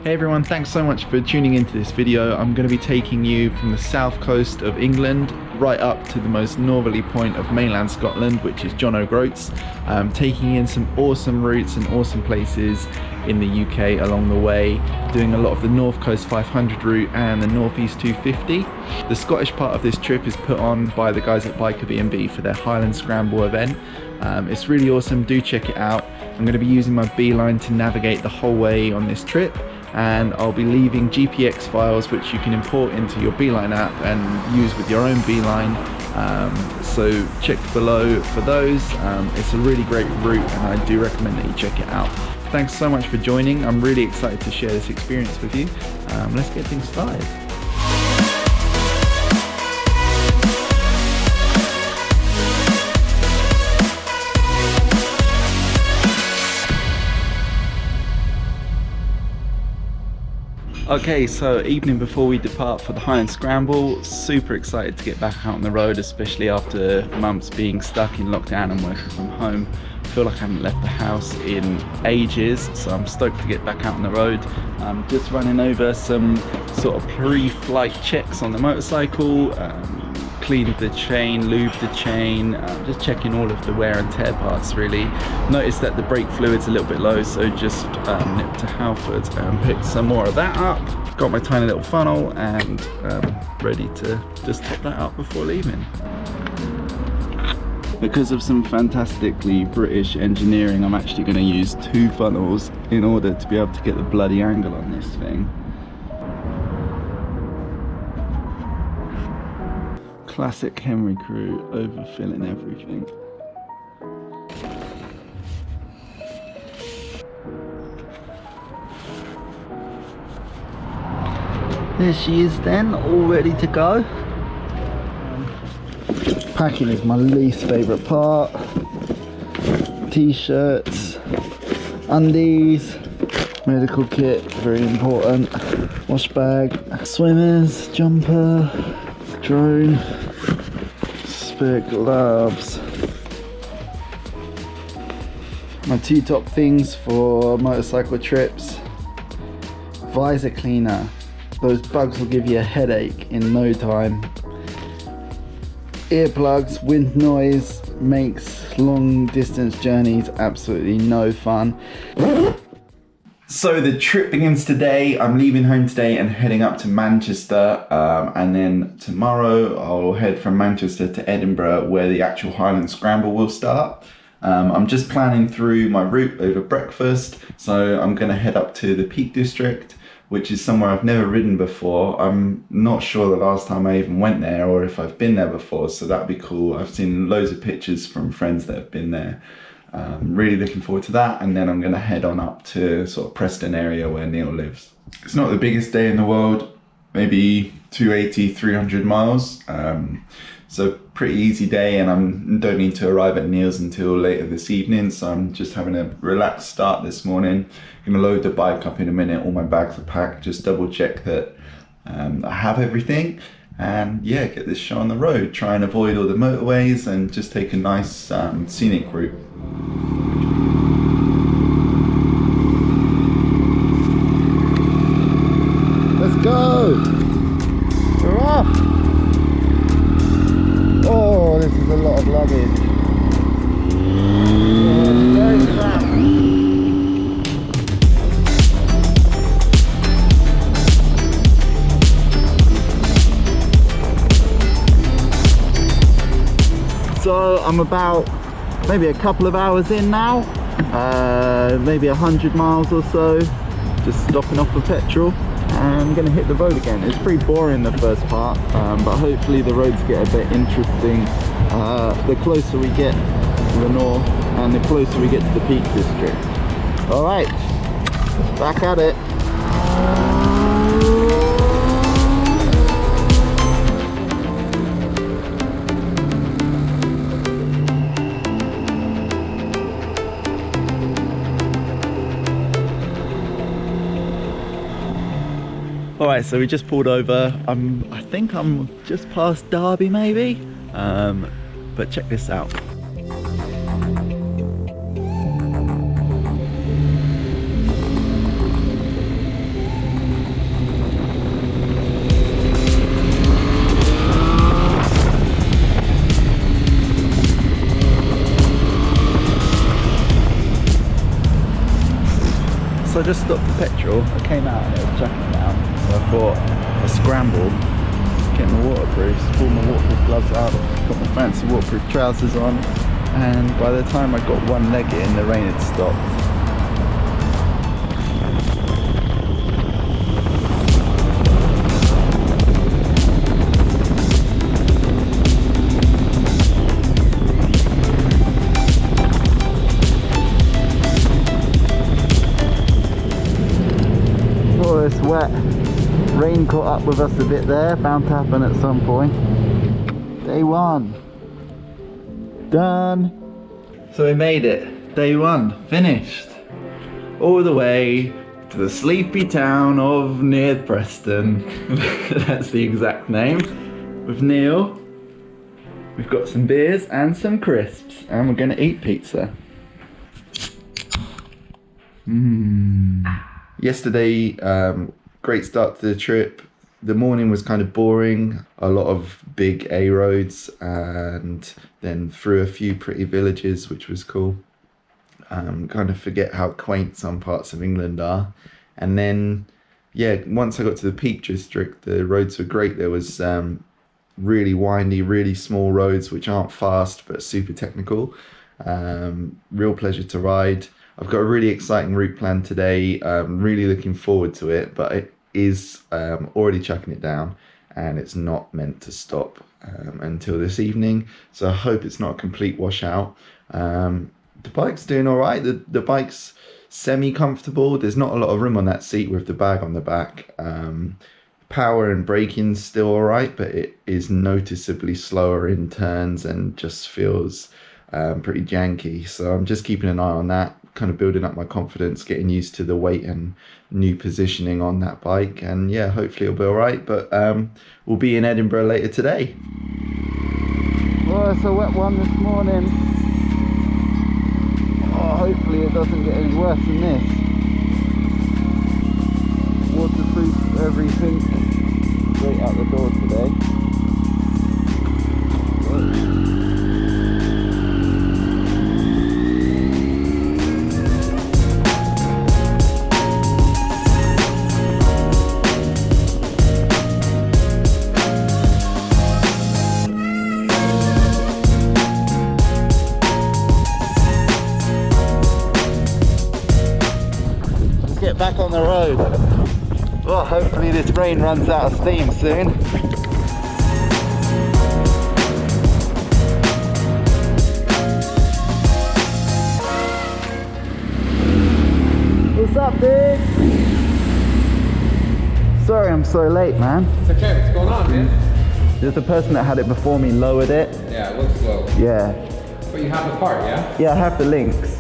Hey everyone, thanks so much for tuning into this video. I'm going to be taking you from the south coast of England right up to the most northerly point of mainland Scotland, which is John O'Groats, taking in some awesome routes and awesome places in the UK along the way, doing a lot of the North Coast 500 route and the Northeast 250. The Scottish part of this trip is put on by the guys at Biker BNB for their Highland Scramble event. It's really awesome, do check it out. I'm going to be using my Beeline to navigate the whole way on this trip, and I'll be leaving GPX files which you can import into your Beeline app and use with your own Beeline. So check below for those. It's a really great route and I do recommend that you check it out. Thanks so much for joining. I'm really excited to share this experience with you. Let's get things started. Okay, so evening before we depart for the Highland Scramble. Super excited to get back out on the road, especially after months being stuck in lockdown and working from home. I feel like I haven't left the house in ages, so I'm stoked to get back out on the road. Just running over some sort of pre-flight checks on the motorcycle, cleaned the chain, lubed the chain, just checking all of the wear and tear parts really. Noticed that the brake fluid's a little bit low, so just nipped to Halford and picked some more of that up. Got my tiny little funnel and ready to just top that up before leaving. Because of some fantastically British engineering, I'm actually going to use two funnels in order to be able to get the bloody angle on this thing. Classic Henry crew, overfilling everything. There she is then, all ready to go. Packing is my least favourite part. T-shirts, undies, medical kit, very important. Wash bag, swimmers, jumper, drone, spare gloves. My two top things for motorcycle trips. Visor cleaner. Those bugs will give you a headache in no time. Earplugs, wind noise makes long distance journeys absolutely no fun. So the trip begins today. I'm leaving home today and heading up to Manchester, and then tomorrow I'll head from Manchester to Edinburgh where the actual Highland Scramble will start. I'm just planning through my route over breakfast, so I'm going to head up to the Peak District, which is somewhere I've never ridden before. I'm not sure the last time I even went there or if I've been there before, so that'd be cool. I've seen loads of pictures from friends that have been there. Really looking forward to that, and then I'm going to head on up to sort of Preston area where Neil lives. It's not the biggest day in the world, maybe 280, 300 miles. So pretty easy day, and I don't need to arrive at Neil's until later this evening, so I'm just having a relaxed start this morning. I'm going to load the bike up in a minute, all my bags are packed, just double check that I have everything, and yeah, get this show on the road, try and avoid all the motorways and just take a nice scenic route. Let's go! We're off! Oh, this is a lot of luggage. So I'm about maybe a couple of hours in now, maybe 100 miles or so, just stopping off for petrol. I'm going to hit the road again. It's pretty boring the first part, but hopefully the roads get a bit interesting the closer we get to the north and the closer we get to the Peak District. Alright, back at it. Alright, so we just pulled over. I think I'm just past Derby maybe, but check this out. just stopped for petrol. I came out and it was chucking it down. So I thought a scramble, get my waterproofs, pulled my waterproof gloves out, got my fancy waterproof trousers on, and by the time I got one leg in, the rain had stopped. Oh, it's wet. Rain caught up with us a bit there, bound to happen at some point. Day one. Done. So we made it. Day one, finished. All the way to the sleepy town of near Preston. That's the exact name. With Neil. We've got some beers and some crisps. And we're gonna eat pizza. Yesterday, great start to the trip. The morning was kind of boring, a lot of big A roads, and then through a few pretty villages, which was cool. Kind of forget how quaint some parts of England are. And then, yeah, once I got to the Peak District, the roads were great. There was really windy, really small roads, which aren't fast, but super technical. Real pleasure to ride. I've got a really exciting route planned today. Really looking forward to it, but it is already chucking it down, and it's not meant to stop until this evening. So I hope it's not a complete washout. The bike's doing all right. The bike's semi-comfortable. There's not a lot of room on that seat with the bag on the back. Power and braking's still all right, but it is noticeably slower in turns and just feels pretty janky. So I'm just keeping an eye on that, kind of building up my confidence, getting used to the weight and new positioning on that bike, and yeah, hopefully it'll be all right. But we'll be in Edinburgh later today. Well, it's a wet one this morning. Oh, hopefully it doesn't get any worse than this. Waterproof everything, straight out the door today. Get back on the road. Well, hopefully this rain runs out of steam soon. What's up, dude? Sorry I'm so late, man. It's okay, what's going on, man? Just the person that had it before me lowered it. Yeah, it looks low. Yeah. But you have the part, yeah? Yeah, I have the links.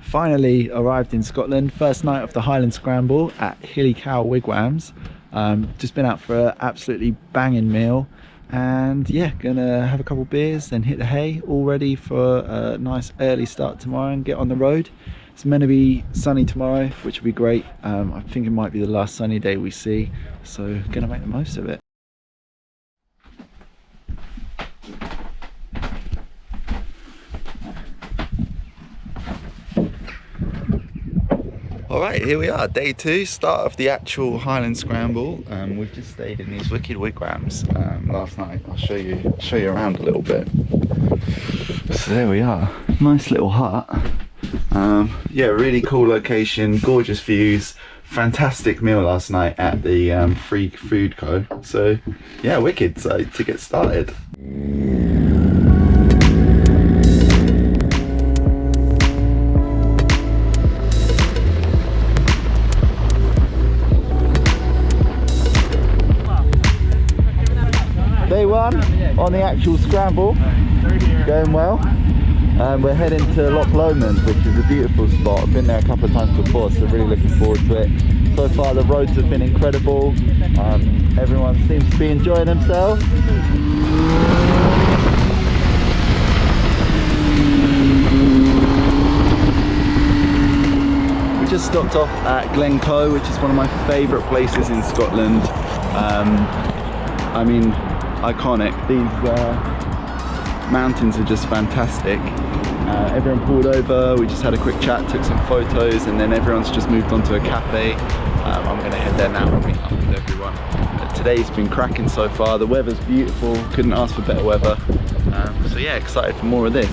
Finally arrived in Scotland. First night of the Highland Scramble at Hilly Cow Wigwams. Just been out for an absolutely banging meal, and yeah, gonna have a couple beers, then hit the hay, all ready for a nice early start tomorrow and get on the road. It's meant to be sunny tomorrow, which will be great. I think it might be the last sunny day we see, so gonna make the most of it. Alright, here we are, day two, start of the actual Highland Scramble. We've just stayed in these wicked wigwams last night. I'll show you around a little bit. So there we are, nice little hut. Yeah, really cool location, gorgeous views, fantastic meal last night at the Free Food Co. So yeah, wicked. So to get started. Day one on the actual scramble, going well. We're heading to Loch Lomond, which is a beautiful spot. I've been there a couple of times before, so really looking forward to it. So far the roads have been incredible. Everyone seems to be enjoying themselves. We're just stopped off at Glencoe, which is one of my favourite places in Scotland. I mean, iconic. These mountains are just fantastic. Everyone pulled over, we just had a quick chat, took some photos, and then everyone's just moved on to a cafe. I'm going to head there now and meet up with everyone. Today's been cracking so far, the weather's beautiful, couldn't ask for better weather. So yeah, excited for more of this.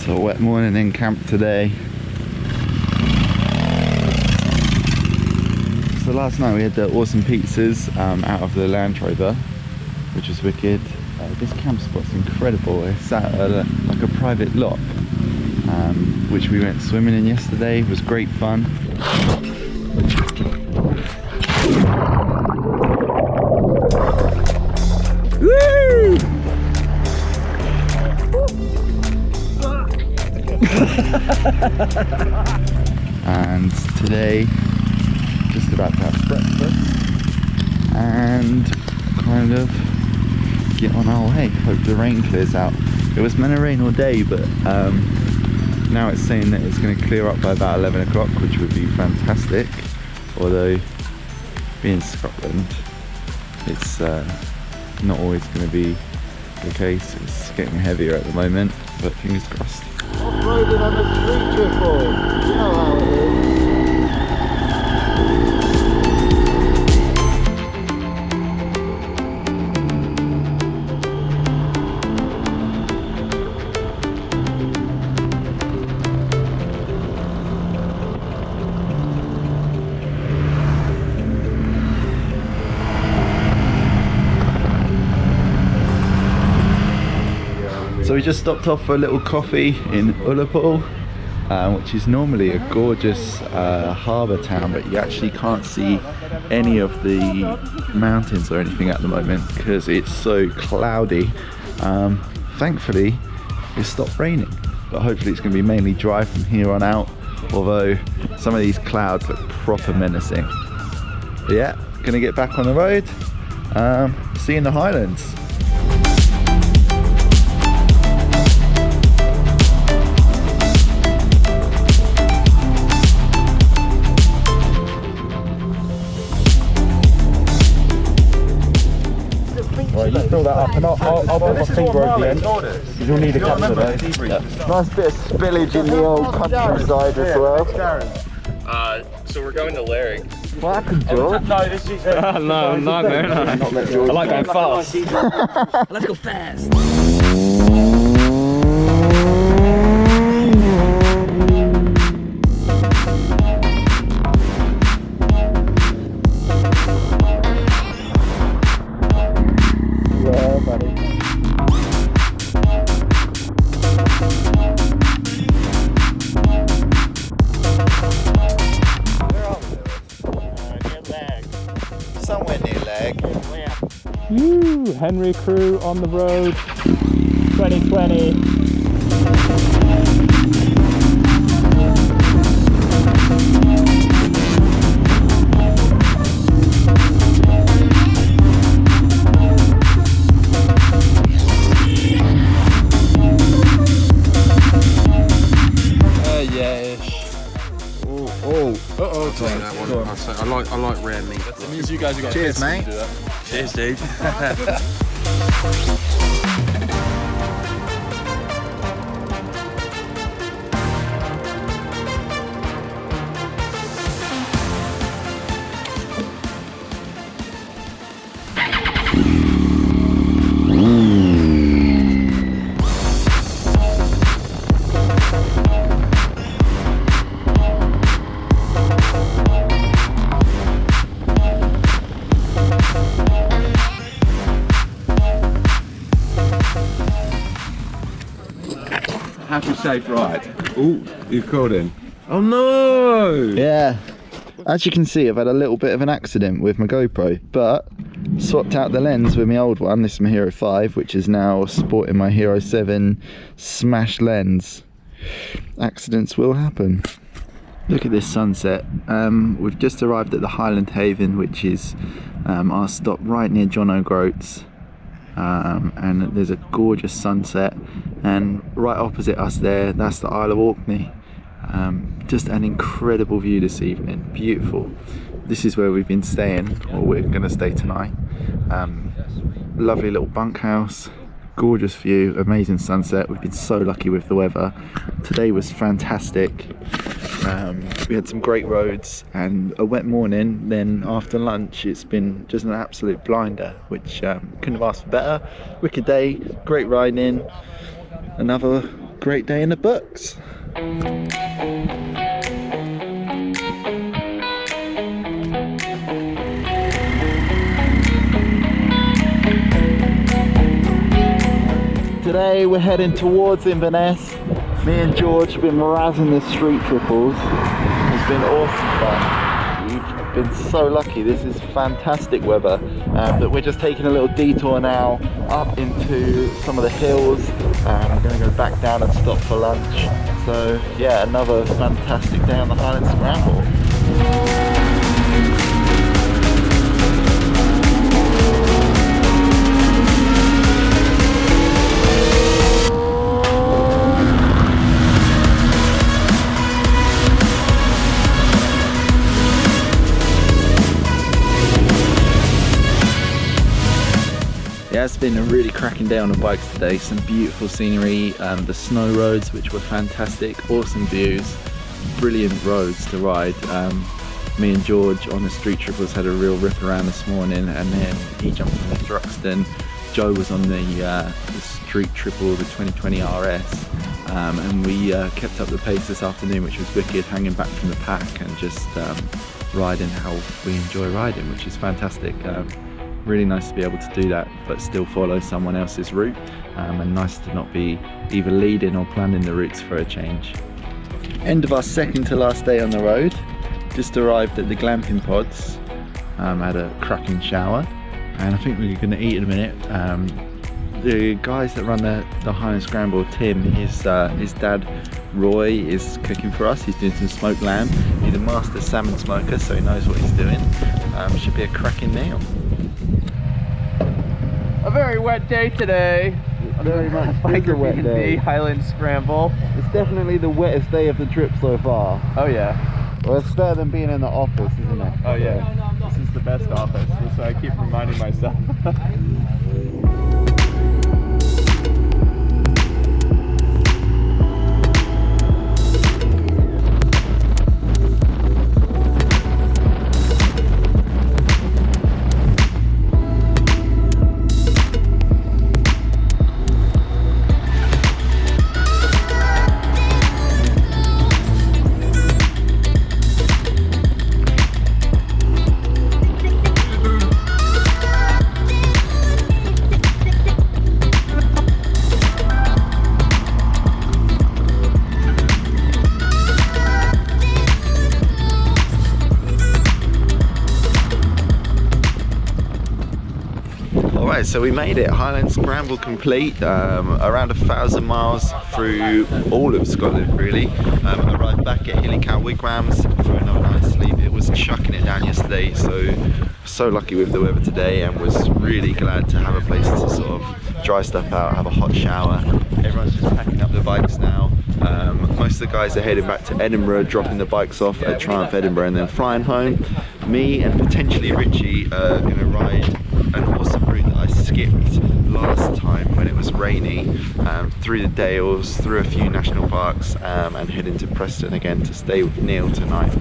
So wet morning in camp today. So last night we had the awesome pizzas out of the Land Rover, which was wicked. This camp spot's incredible. It's at like a private lock, which we went swimming in yesterday. It was great fun. Woo! And today, just about to have breakfast and kind of get on our way. Hope the rain clears out. It was meant to rain all day, but now it's saying that it's going to clear up by about 11 o'clock, which would be fantastic. Although, being Scotland, it's not always going to be the case. It's getting heavier at the moment, but fingers crossed. Off-roading on the street triple, you know how it is. So we just stopped off for a little coffee in Ullapool, which is normally a gorgeous harbour town, but you actually can't see any of the mountains or anything at the moment because it's so cloudy. Thankfully it stopped raining, but hopefully it's going to be mainly dry from here on out, although some of these clouds look proper menacing. But yeah, gonna get back on the road, see you in the Highlands. Right, you fill that up and I'll put my finger over the end because you'll need a couple of those. Yeah. Nice bit of spillage in the old countryside as well. So we're going to Larrick. What happened, George? No, this is no, I'm not going on. I like going fast. Let's go fast. Somewhere near Leg. Woo! Henry crew on the road 2020. I like rare meat. That means you guys are getting cheers, mate. Cheers, dude. happy, safe ride. Oh, you called in. Oh no! Yeah. As you can see, I've had a little bit of an accident with my GoPro, but swapped out the lens with my old one. This is my Hero 5, which is now sporting my Hero 7 smash lens. Accidents will happen. Look at this sunset. We've just arrived at the Highland Haven, which is our stop right near John O'Groats. And there's a gorgeous sunset, and right opposite us there, that's the Isle of Orkney. Just an incredible view this evening, beautiful. This is where we've been staying, or we're going to stay tonight. Lovely little bunkhouse, gorgeous view, amazing sunset. We've been so lucky with the weather. Today was fantastic. We had some great roads and a wet morning. Then after lunch it's been just an absolute blinder, which couldn't have asked for better. Wicked day, great riding, another great day in the books. Today we're heading towards Inverness. Me and George have been razzing the street triples. It's been awesome fun. We've been so lucky. This is fantastic weather. But we're just taking a little detour now up into some of the hills. We're going to go back down and stop for lunch. So yeah, another fantastic day on the Highland Scramble. Yeah, it's been a really cracking day on the bikes today. Some beautiful scenery, the snow roads, which were fantastic, awesome views, brilliant roads to ride. Me and George on the street triples had a real rip around this morning, and then he jumped on the Thruxton. Joe was on the street triple, the 2020 RS, and we kept up the pace this afternoon, which was wicked, hanging back from the pack and just riding how we enjoy riding, which is fantastic. Really nice to be able to do that but still follow someone else's route, and nice to not be either leading or planning the routes for a change. End of our second to last day on the road. Just arrived at the glamping pods, had a cracking shower, and I think we're going to eat in a minute. The guys that run the Highland Scramble, Tim, his dad Roy is cooking for us. He's doing some smoked lamb. He's a master salmon smoker, so he knows what he's doing. Should be a cracking meal. A very wet day today. Very much Biker wet BNB day. Highland Scramble. It's definitely the wettest day of the trip so far. Oh yeah. Well, it's better than being in the office, isn't it? Oh yeah, this is the best office, so I keep reminding myself. Alright, so we made it. Highland Scramble complete, around 1,000 miles through all of Scotland really. Arrived back at Hillycow Wigwams for another night's sleep. It was chucking it down yesterday, so lucky with the weather today, and was really glad to have a place to sort of dry stuff out, have a hot shower. Everyone's just packing up the bikes now. Most of the guys are heading back to Edinburgh, dropping the bikes off at Triumph Edinburgh and then flying home. Me and potentially Richie are going to ride an awesome route that I skipped last time when it was rainy, through the Dales, through a few national parks, and head into Preston again to stay with Neil tonight.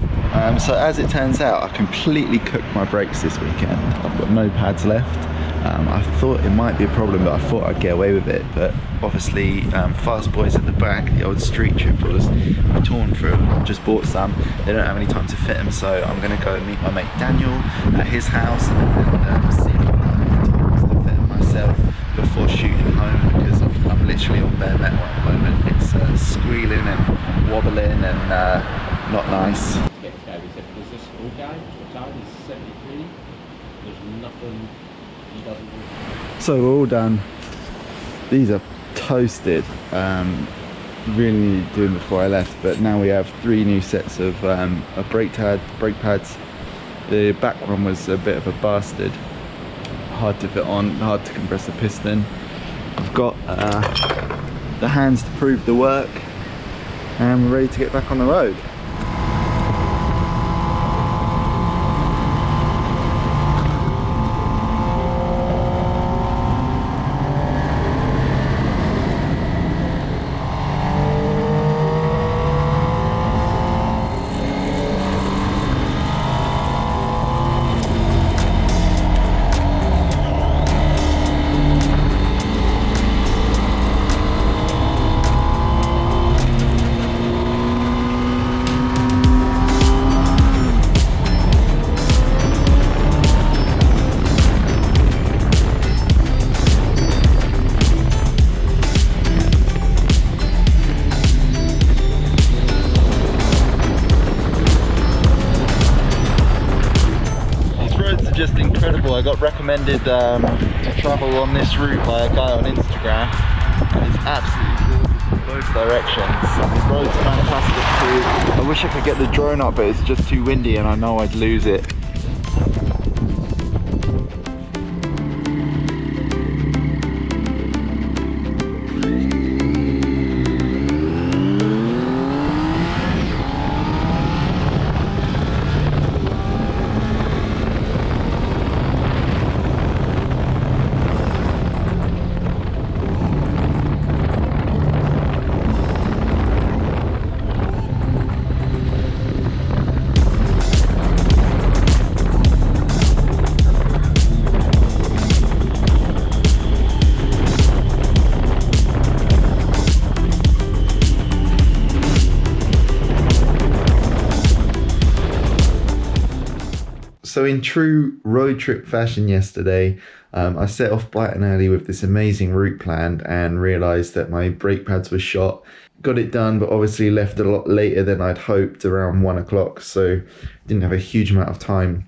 So as it turns out, I completely cooked my brakes this weekend. I've got no pads left. I thought it might be a problem, but I thought I'd get away with it. But obviously, Fast Boys at the back, the old street triples, I've torn through them. Just bought some. They don't have any time to fit them, so I'm going to go and meet my mate Daniel at his house and see if I can have time to fit them myself before shooting home, because I'm literally on bare metal at the moment. It's squealing and wobbling and not nice. He said, does this all guy? The time is 73. There's nothing he doesn't do. So we're all done. These are toasted. Really needed to do them before I left, but now we have 3 new sets of brake pads. The back one was a bit of a bastard. Hard to fit on, hard to compress the piston. I've got the hands to prove the work, and we're ready to get back on the road. Just incredible. I got recommended to travel on this route by a guy on Instagram, and it's absolutely gorgeous in both directions. The road's fantastic too. I wish I could get the drone up, but it's just too windy and I know I'd lose it. So in true road trip fashion yesterday, I set off bright and early with this amazing route planned and realised that my brake pads were shot. Got it done, but obviously left a lot later than I'd hoped, around 1 o'clock, so didn't have a huge amount of time.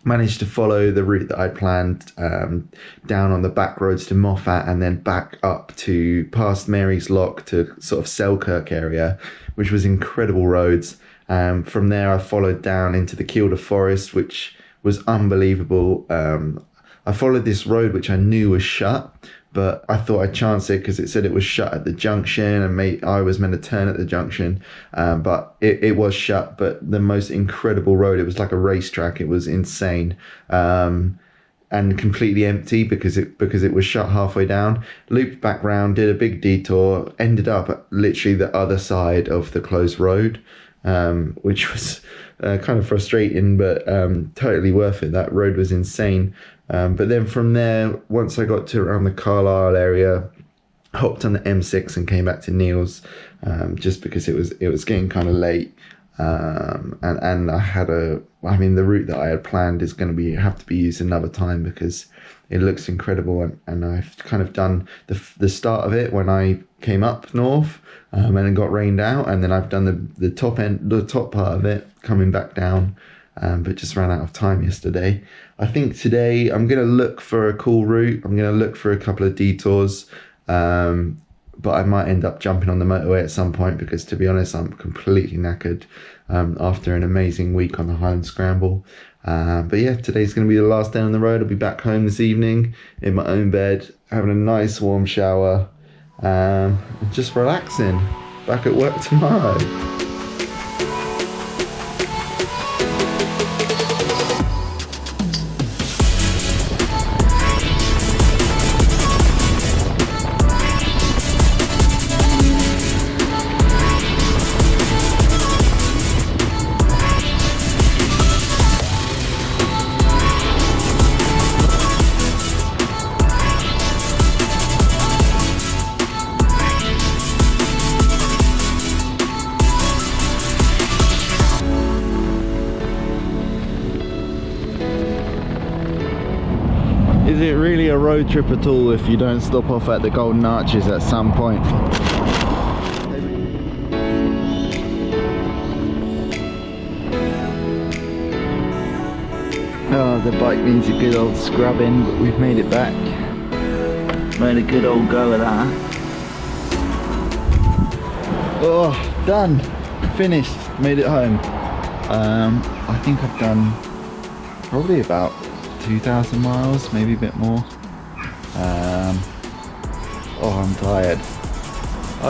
Managed to follow the route that I planned down on the back roads to Moffat and then back up to past Mary's Lock to sort of Selkirk area, which was incredible roads. From there I followed down into the Kielder Forest, which was unbelievable. I followed this road which I knew was shut, but I thought I'd chance it because it said it was shut at the junction and I was meant to turn at the junction, but it was shut. But the most incredible road, it was like a racetrack. It was insane, and completely empty because it was shut halfway down. Looped back round, did a big detour, ended up at literally the other side of the closed road, which was kind of frustrating, but totally worth it. That road was insane. But then from there, once I got to around the Carlisle area, hopped on the M6 and came back to Neil's, just because it was getting kind of late. And I had the route that I had planned is going to have to be used another time because it looks incredible, and I've kind of done the start of it when I came up north, and then got rained out, and then I've done the top part of it coming back down, but just ran out of time yesterday. I think today I'm going to look for a cool route. I'm going to look for a couple of detours, but I might end up jumping on the motorway at some point because, to be honest, I'm completely knackered after an amazing week on the Highland Scramble. But yeah, today's going to be the last day on the road. I'll be back home this evening in my own bed, having a nice warm shower, just relaxing. Back at work tomorrow. Is it really a road trip at all if you don't stop off at the Golden Arches at some point? Oh, the bike needs a good old scrubbing, but we've made it back. Made a good old go of that. Oh, done. Finished. Made it home. I think I've done probably about 2,000 miles, maybe a bit more. Oh, I'm tired.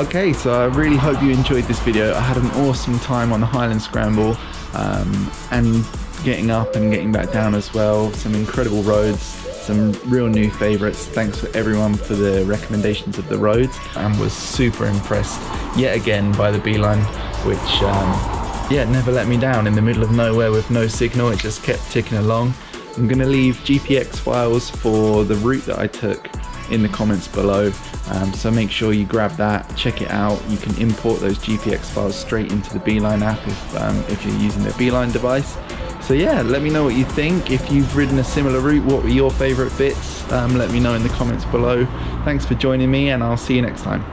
Okay, so I really hope you enjoyed this video. I had an awesome time on the Highland Scramble, and getting up and getting back down as well. Some incredible roads, some real new favourites. Thanks for everyone for the recommendations of the roads, and was super impressed yet again by the Beeline, which yeah, never let me down in the middle of nowhere with no signal. It just kept ticking along. I'm gonna leave GPX files for the route that I took in the comments below, so make sure you grab that, check it out. You can import those GPX files straight into the Beeline app if you're using the Beeline device. So yeah, let me know what you think. If you've ridden a similar route, what were your favourite bits? Let me know in the comments below. Thanks for joining me, and I'll see you next time.